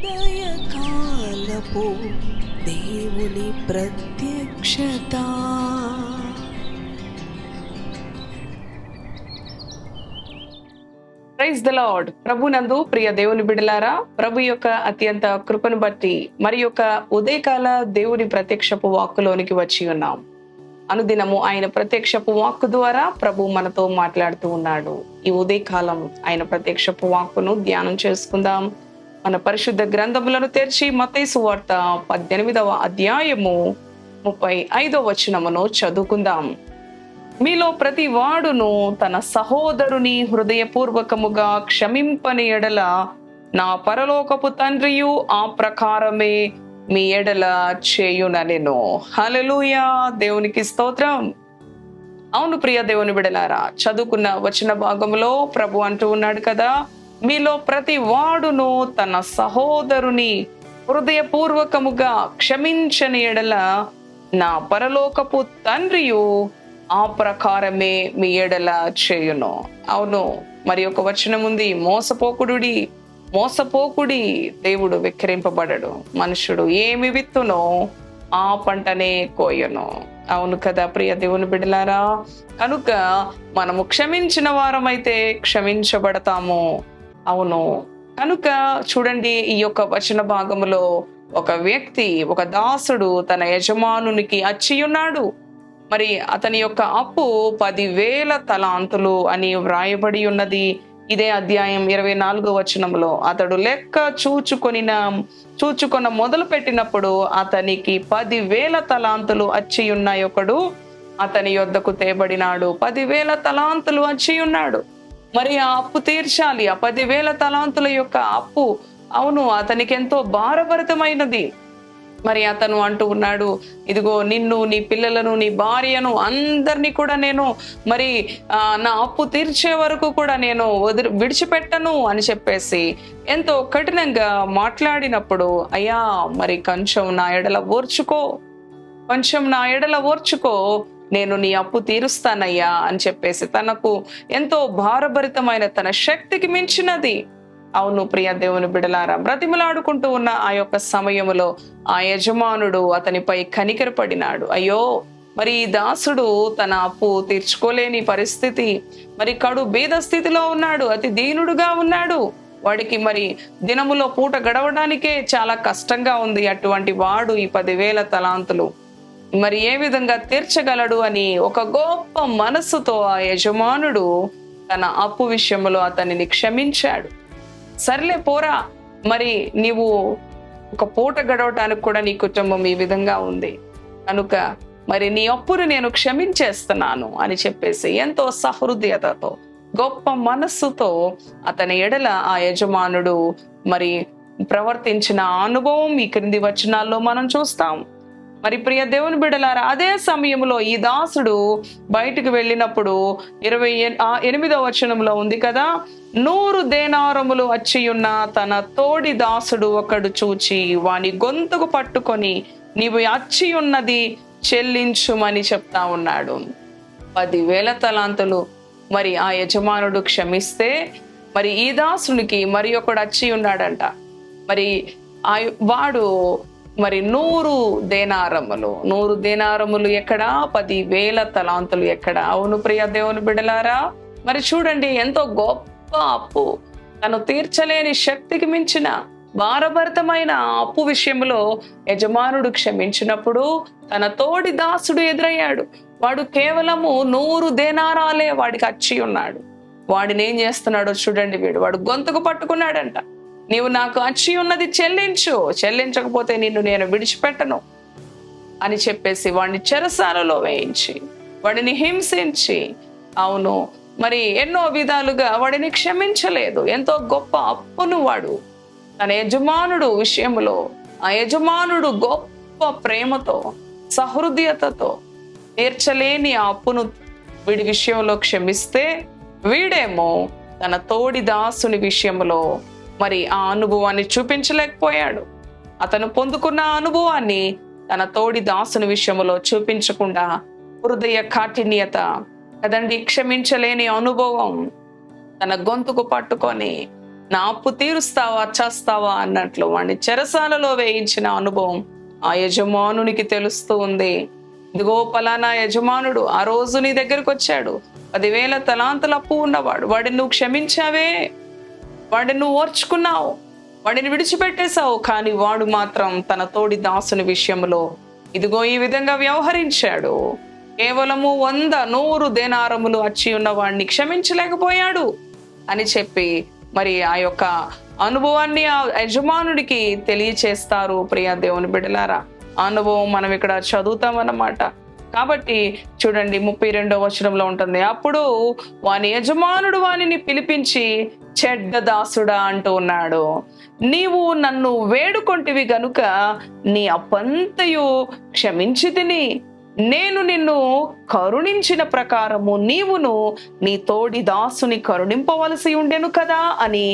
ఉదయకాలపు దేవుని ప్రత్యక్షత. Praise the lord. ప్రభునందు ప్రియ దేవుని బిడ్డలారా, ప్రభు యొక్క అత్యంత కృపను బట్టి మరి యొక్క ఉదయకాల దేవుని ప్రత్యక్షపు వాక్కులోనికి వచ్చి ఉన్నాం. అనుదినము ఆయన ప్రత్యక్షపు వాక్కు ద్వారా ప్రభు మనతో మాట్లాడుతూ ఉన్నాడు. ఈ ఉదయకాలం ఆయన ప్రత్యక్షపు వాక్కును ధ్యానం చేసుకుందాం. మన పరిశుద్ధ గ్రంథములను తెరిచి మత్తయి సువార్త 18వ అధ్యాయము 35వ వచనమును చదువుకుందాం. మీలో ప్రతి వాడును తన సహోదరుని హృదయపూర్వకముగా క్షమింపని ఎడల నా పరలోకపు తండ్రియు ఆ ప్రకారమే మీ ఎడల చేయుననెను. హల్లెలూయా, దేవునికి స్తోత్రం. అవును ప్రియ దేవుని బిడలారా, చదువుకున్న వచన భాగంలో ప్రభు అంటూ ఉన్నాడు కదా, మీలో ప్రతి వాడును తన సహోదరుని హృదయపూర్వకముగా క్షమించని ఎడల నా పరలోకపు తండ్రియు ఆ ప్రకారమే మీ ఎడల చేయును. అవును, మరి ఒక వచనం ఉంది, మోసపోకుడి దేవుడు వెక్కిరింపబడడు, మనుషుడు ఏమి విత్తునో ఆ పంటనే కోయను. అవును కదా ప్రియ దేవుని బిడ్డలారా, కనుక మనము క్షమించిన వారమైతే క్షమించబడతాము. అవును, కనుక చూడండి, ఈ యొక్క వచన భాగములో ఒక వ్యక్తి, ఒక దాసుడు తన యజమానునికి అచ్చి ఉన్నాడు. మరి అతని యొక్క అప్పు 10,000 తలాంతులు అని వ్రాయబడి ఉన్నది. ఇదే అధ్యాయం 24వ వచనంలో అతడు లెక్క చూచుకొన మొదలు పెట్టినప్పుడు అతనికి 10,000 తలాంతులు అచ్చి ఉన్నాయి. ఒకడు అతని యొద్దకు తేబడినాడు, 10,000 తలాంతులు అచ్చి ఉన్నాడు. మరి ఆ అప్పు తీర్చాలి. ఆ 10,000 తలాంతుల యొక్క అప్పు, అవును, అతనికి ఎంతో భారభరితమైనది. మరి అతను అంటూ ఉన్నాడు, ఇదిగో నిన్ను, నీ పిల్లలను, నీ భార్యను అందరినీ కూడా నేను మరి నా అప్పు తీర్చే వరకు కూడా నేను విడిచిపెట్టను అని చెప్పేసి ఎంతో కఠినంగా మాట్లాడినప్పుడు, అయ్యా మరి కొంచెం నా ఎడల ఓర్చుకో, నేను నీ అప్పు తీరుస్తానయ్యా అని చెప్పేసి తనకు ఎంతో భారభరితమైన, తన శక్తికి మించినది, అవును ప్రియ దేవుని బిడలారా, బ్రతిమలాడుకుంటూ ఉన్న ఆ యొక్క సమయములో ఆ యజమానుడు అతనిపై కనికరపడినాడు. అయ్యో, మరి ఈ దాసుడు తన అప్పు తీర్చుకోలేని పరిస్థితి, మరి కడు బీద స్థితిలో ఉన్నాడు, అతి దీనుడుగా ఉన్నాడు. వాడికి మరి దినములో పూట గడవడానికే చాలా కష్టంగా ఉంది. అటువంటి వాడు ఈ 10,000 తలాంతులు మరి ఏ విధంగా తీర్చగలడు అని ఒక గొప్ప మనస్సుతో ఆ యజమానుడు తన అప్పు విషయంలో అతనిని క్షమించాడు. సర్లే పోరా, మరి నీవు ఒక పూట గడవటానికి కూడా నీ కుటుంబం ఈ విధంగా ఉంది, కనుక మరి నీ అప్పును నేను క్షమించేస్తున్నాను అని చెప్పేసి ఎంతో సహృదయతతో, గొప్ప మనస్సుతో అతని ఎడల ఆ యజమానుడు మరి ప్రవర్తించిన అనుభవం ఈ క్రింది వచనాల్లో మనం చూస్తాం. మరి ప్రియ దేవుని బిడ్డలారా, అదే సమయంలో ఈ దాసుడు బయటికి వెళ్ళినప్పుడు 28వ వచనంలో ఉంది కదా, 100 దేనారములు వచ్చి ఉన్న తన తోడి దాసుడు ఒకడు చూచి వాని గొంతుకు పట్టుకొని నీవు అచ్చి ఉన్నది చెల్లించుమని చెప్తా ఉన్నాడు. 10,000 తలాంతులు మరి ఆ యజమానుడు క్షమిస్తే, మరి ఈ దాసునికి మరి ఒకడు అచ్చి ఉన్నాడంట. మరి వాడు మరి 100 దేనారములు ఎక్కడ, 10,000 తలాంతులు ఎక్కడ? అవును ప్రియ దేవుని బిడ్డలారా, మరి చూడండి, ఎంతో గొప్ప అప్పు, తను తీర్చలేని శక్తికి మించిన భారభరితమైన అప్పు విషయంలో యజమానుడు క్షమించినప్పుడు తన తోడి దాసుడు ఎదురయ్యాడు. వాడు కేవలము 100 దేనారాలే వాడికి అచ్చి ఉన్నాడు. వాడిని ఏం చేస్తున్నాడో చూడండి, వాడు గొంతుకు పట్టుకున్నాడంట, నీవు నాకు అచ్చి ఉన్నది చెల్లించకపోతే నిన్ను నేను విడిచిపెట్టను అని చెప్పేసి వాడిని చెరసాలలో వేయించి, వాడిని హింసించి, అవును మరి ఎన్నో విధాలుగా వాడిని క్షమించలేదు. ఎంతో గొప్ప అప్పును వాడు తన యజమానుడు విషయంలో, ఆ యజమానుడు గొప్ప ప్రేమతో, సహృదయతతో తీర్చలేని ఆ అప్పును వీడి విషయంలో క్షమిస్తే, వీడేమో తన తోడి దాసుని విషయంలో మరి ఆ అనుభవాన్ని చూపించలేకపోయాడు. అతను పొందుకున్న అనుభవాన్ని తన తోడి దాసుని విషయంలో చూపించకుండా హృదయ కాఠిన్యత కదండి, క్షమించలేని అనుభవం తన గొంతుకు పట్టుకొని నా అప్పు తీరుస్తావా చేస్తావా అన్నట్లు వాడిని చెరసాలలో వేయించిన అనుభవం ఆ యజమానునికి తెలుస్తూ ఉంది. ఇదిగో పలానా యజమానుడు ఆ రోజు నీ దగ్గరకు వచ్చాడు, 10,000 తలాంతుల అప్పు ఉన్నవాడు, వాడిని నువ్వు క్షమించావే, వాడిని నువ్వు ఓర్చుకున్నావు, వాడిని విడిచిపెట్టేశావు. కానీ వాడు మాత్రం తన తోడి దాసుని విషయంలో ఇదిగో ఈ విధంగా వ్యవహరించాడు. కేవలము 100 దేనారములు అచ్చి ఉన్న వాడిని క్షమించలేకపోయాడు అని చెప్పి మరి ఆ యొక్క అనుభవాన్ని ఆ యజమానుడికి తెలియచేస్తారు. ప్రియ దేవుని బిడ్డలారా, అనుభవం మనం ఇక్కడ చదువుతామన్నమాట. కాబట్టి చూడండి 32వ వచనంలో ఉంటుంది, అప్పుడు వాని యజమానుడు వానిని పిలిపించి చెడ్డ దాసుడా అంటూ ఉన్నాడు, నీవు నన్ను వేడుకొంటివి గనుక నీ అప్పంతయు క్షమించి తిని, నేను నిన్ను కరుణించిన ప్రకారము నీవును నీ తోడి దాసుని కరుణింపవలసి ఉండెను కదా అని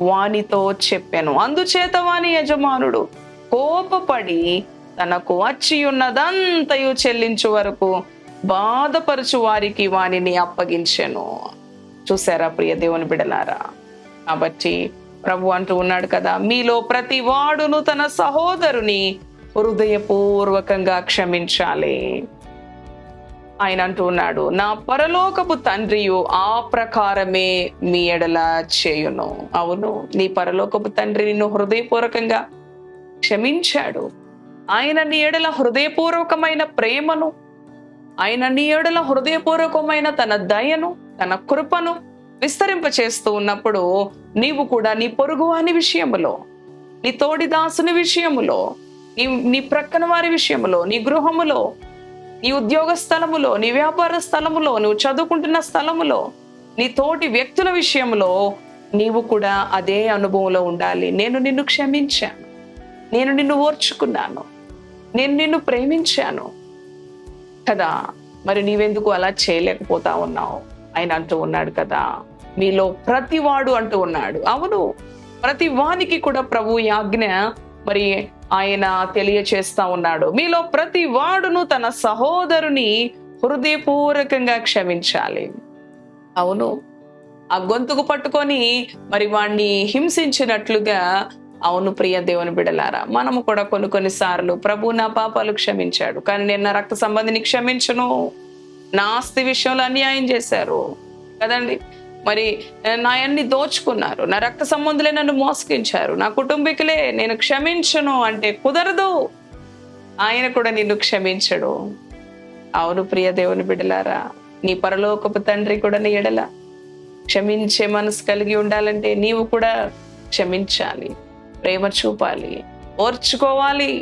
వానితో చెప్పాను. అందుచేత వాని యజమానుడు కోపపడి తనకు వచ్చి ఉన్నదంతయు చెల్లించు వరకు బాధపరచు వారికి వానిని అప్పగించెను. చూసారా ప్రియ దేవుని బిడలారా? కాబట్టి ప్రభు అంటూ ఉన్నాడు కదా, మీలో ప్రతి వాడును తన సహోదరుని హృదయపూర్వకంగా క్షమించాలి. ఆయన అంటూ ఉన్నాడు, నా పరలోకపు తండ్రియు ఆ ప్రకారమే మీ ఎడల చేయును. అవును, నీ పరలోకపు తండ్రి నిన్ను హృదయపూర్వకంగా క్షమించాడు. ఆయన నీ ఎడల హృదయపూర్వకమైన ప్రేమను, ఆయన నీ ఎడల హృదయపూర్వకమైన తన దయను, తన కృపను విస్తరింపచేస్తూ ఉన్నప్పుడు నీవు కూడా నీ పొరుగువాని విషయములో, నీ తోడి దాసుని విషయములో, నీ ప్రక్కన వారి విషయములో, నీ గృహములో, నీ ఉద్యోగ స్థలములో, నీ వ్యాపార స్థలములో, నువ్వు చదువుకుంటున్న స్థలములో, నీ తోటి వ్యక్తుల విషయంలో నీవు కూడా అదే అనుభవంలో ఉండాలి. నేను నిన్ను క్షమించాను, నేను నిన్ను ఓర్చుకున్నాను, నేను నిన్ను ప్రేమించాను కదా, మరి నీవెందుకు అలా చేయలేకపోతా ఉన్నావు? ఆయన అంటూ ఉన్నాడు కదా, మీలో ప్రతివాడు అంటూ ఉన్నాడు. అవును, ప్రతి వానికి కూడా ప్రభు ఈ ఆజ్ఞ మరి ఆయన తెలియచేస్తా ఉన్నాడు. మీలో ప్రతి వాడును తన సహోదరుని హృదయపూర్వకంగా క్షమించాలి. అవును, ఆ గొంతుకు పట్టుకొని మరి వాణ్ణి హింసించినట్లుగా, అవును ప్రియ దేవుని బిడలారా, మనము కూడా కొన్నిసార్లు ప్రభు నా పాపాలు క్షమించాడు, కానీ నేను నా రక్త సంబంధిని క్షమించను, నా ఆస్తి విషయంలో అన్యాయం చేశారు కదండి, మరి నా అన్ని దోచుకున్నారు, నా రక్త సంబంధులే నన్ను మోసగించారు, నా కుటుంబీకులే, నేను క్షమించను అంటే కుదరదు. ఆయన కూడా నిన్ను క్షమించడు. అవును ప్రియ దేవుని బిడ్డలారా, నీ పరలోకపు తండ్రి కూడా నీ ఎడల క్షమించే మనసు కలిగి ఉండాలంటే నీవు కూడా క్షమించాలి, ప్రేమ చూపాలి, ఓర్చుకోవాలి.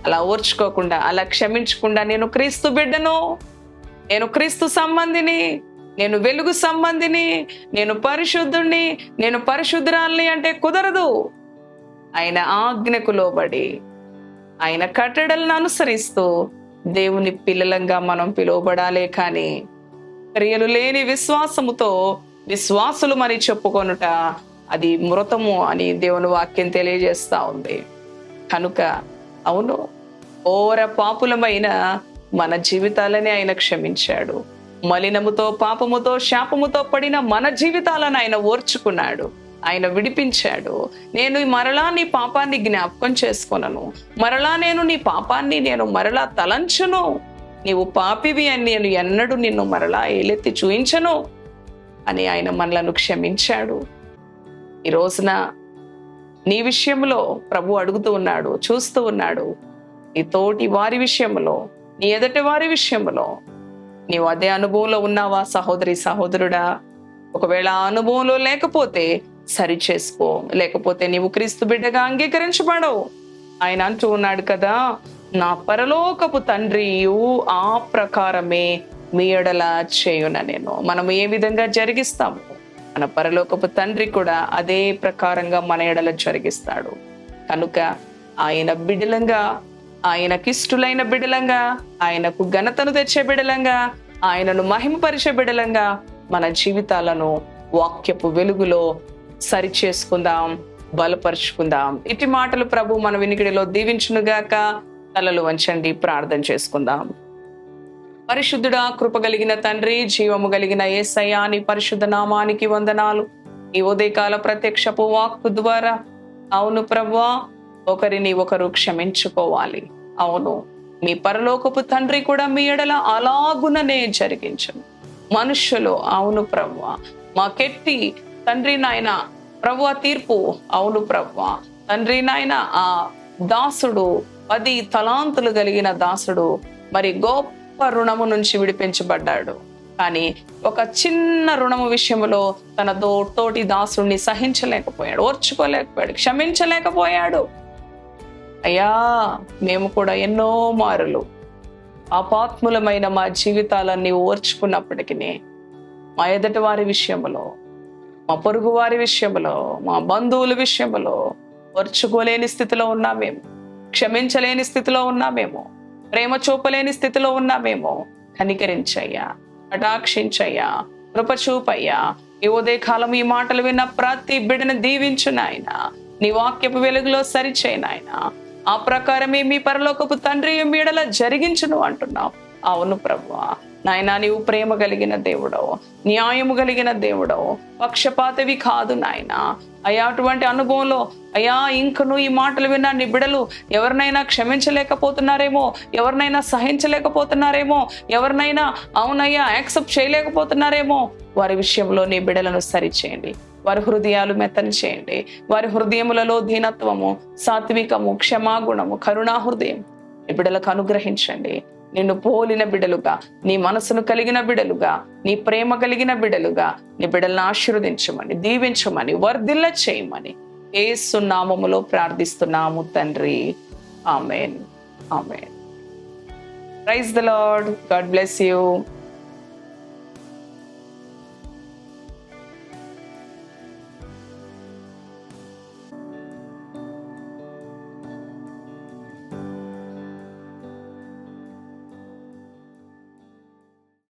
అలా ఓర్చుకోకుండా, అలా క్షమించకుండా నేను క్రీస్తు బిడ్డను, నేను క్రీస్తు సంబంధిని, నేను వెలుగు సంబంధిని, నేను పరిశుద్ధుణ్ణి, నేను పరిశుద్ధురాల్ని అంటే కుదరదు. ఆయన ఆజ్ఞకు లోబడి, ఆయన కట్టడలను అనుసరిస్తూ దేవుని పిల్లలంగా మనం పిలువబడాలే కానీ క్రియలు లేని విశ్వాసముతో విశ్వాసులు మరి చెప్పుకొనుట అది మృతము అని దేవుని వాక్యం తెలియజేస్తా ఉంది. కనుక అవును, ఓర పాపులమైన మన జీవితాలని ఆయన క్షమించాడు. మలినముతో, పాపముతో, శాపముతో పడిన మన జీవితాలను ఆయన ఓర్చుకున్నాడు, ఆయన విడిపించాడు. నేను మరలా నీ పాపాన్ని జ్ఞాపకం చేసుకొనను, మరలా నేను నీ పాపాన్ని నేను మరలా తలంచను, నీవు పాపివి అని నేను ఎన్నడూ నిన్ను మరలా ఏలెత్తి చూయించను అని ఆయన మనలను క్షమించాడు. ఈ రోజున నీ విషయంలో ప్రభు అడుగుతూ ఉన్నాడు, చూస్తూ ఉన్నాడు. నీ తోటి వారి విషయంలో, నీ ఎదటి వారి విషయంలో నీవు అదే అనుభవంలో ఉన్నావా సహోదరి సహోదరుడా? ఒకవేళ ఆ అనుభవంలో లేకపోతే సరి చేసుకో, లేకపోతే నీవు క్రీస్తు బిడ్డగా అంగీకరించబడవు. ఆయన అంటూ ఉన్నాడు కదా, నా పరలోకపు తండ్రియు ఆ ప్రకారమే మీ ఎడల చేయున నేను. మనం ఏ విధంగా జరిగిస్తాము, మన పరలోకపు తండ్రి కూడా అదే ప్రకారంగా మన ఎడల జరిగిస్తాడు. కనుక ఆయన బిడలంగా, ఆయనకిష్టులైన బిడలంగా, ఆయనకు ఘనతను తెచ్చే బిడలంగా, ఆయనను మహిమపరిచే బిడలంగా మన జీవితాలను వాక్యపు వెలుగులో సరి చేసుకుందాం, బలపరుచుకుందాం. ఇటు మాటలు ప్రభు మన వినికిడిలో దీవించునుగాక. తలలు వంచండి, ప్రార్థన చేసుకుందాం. పరిశుద్ధుడా, కృప కలిగిన తండ్రి, జీవము కలిగిన యేసయ్యా, నీ పరిశుద్ధ నామానికి వందనాలు. ఈ ఉదయకాల ప్రత్యక్షపు వాక్కు ద్వారా అవును ప్రభువా, ఒకరిని ఒకరు క్షమించుకోవాలి. అవును, మీ పరలోకపు తండ్రి కూడా మీ ఎడల అలాగుననే జరిగించను. మనుష్యులు అవును ప్రభువా, మాకెట్టి తండ్రి నాయన ప్రభువా తీర్పు, అవును ప్రభువా తండ్రి నాయన ఆ దాసుడు 10 తలాంతులు కలిగిన దాసుడు మరి గొప్ప రుణము నుంచి విడిపించబడ్డాడు. కానీ ఒక చిన్న రుణము విషయంలో తన తోటి దాసుడిని సహించలేకపోయాడు, ఓర్చుకోలేకపోయాడు, క్షమించలేకపోయాడు. అయ్యా, మేము కూడా ఎన్నో మారులు పాపాత్ములమైన మా జీవితాలన్నీ ఓర్చుకున్నప్పటికీ మా ఎదుటి వారి విషయంలో, మా పొరుగు వారి విషయంలో, మా బంధువుల విషయంలో ఓర్చుకోలేని స్థితిలో ఉన్నామేమో, క్షమించలేని స్థితిలో ఉన్నామేమో, ప్రేమ చూపలేని స్థితిలో ఉన్నామేమో. కనికరించయ్యా, కటాక్షించయ్యా, కృప చూపయ్యా. ఈ ఉదయకాలం ఈ మాటలు విన్న ప్రతి బిడ్డను దీవించు నాయన. నీ వాక్యపు వెలుగులో సరిచేయి నాయన. ఆ ప్రకారమే మీ పరలోకపు తండ్రి మీడలా జరిగించును అంటున్నావు. అవును ప్రభువా నాయనా, నీవు ప్రేమ కలిగిన దేవుడవు, న్యాయము కలిగిన దేవుడవు, పక్షపాతవి కాదు నాయన. అయ్యా, అటువంటి అనుభవంలో అయ్యా ఇంకను ఈ మాటలు విన్నా నీ బిడలు ఎవరినైనా క్షమించలేకపోతున్నారేమో, ఎవరినైనా సహించలేకపోతున్నారేమో, ఎవరినైనా అవునయ్యా యాక్సెప్ట్ చేయలేకపోతున్నారేమో, వారి విషయంలో నీ బిడలను సరిచేయండి. వారి హృదయాలు మెత్తని చేయండి. వారి హృదయములలో దీనత్వము, సాత్వికము, క్షమాగుణము, కరుణా హృదయం నీ బిడలకు అనుగ్రహించండి. నిన్ను పోలిన బిడలుగా, నీ మనసును కలిగిన బిడలుగా, నీ ప్రేమ కలిగిన బిడలుగా నీ బిడలను ఆశీర్వదించమని, దీవించమని, వర్ధిల్ల చేయమని యేసు నామములో ప్రార్థిస్తున్నాము తండ్రి. Amen. Amen. Praise the lord. God bless you.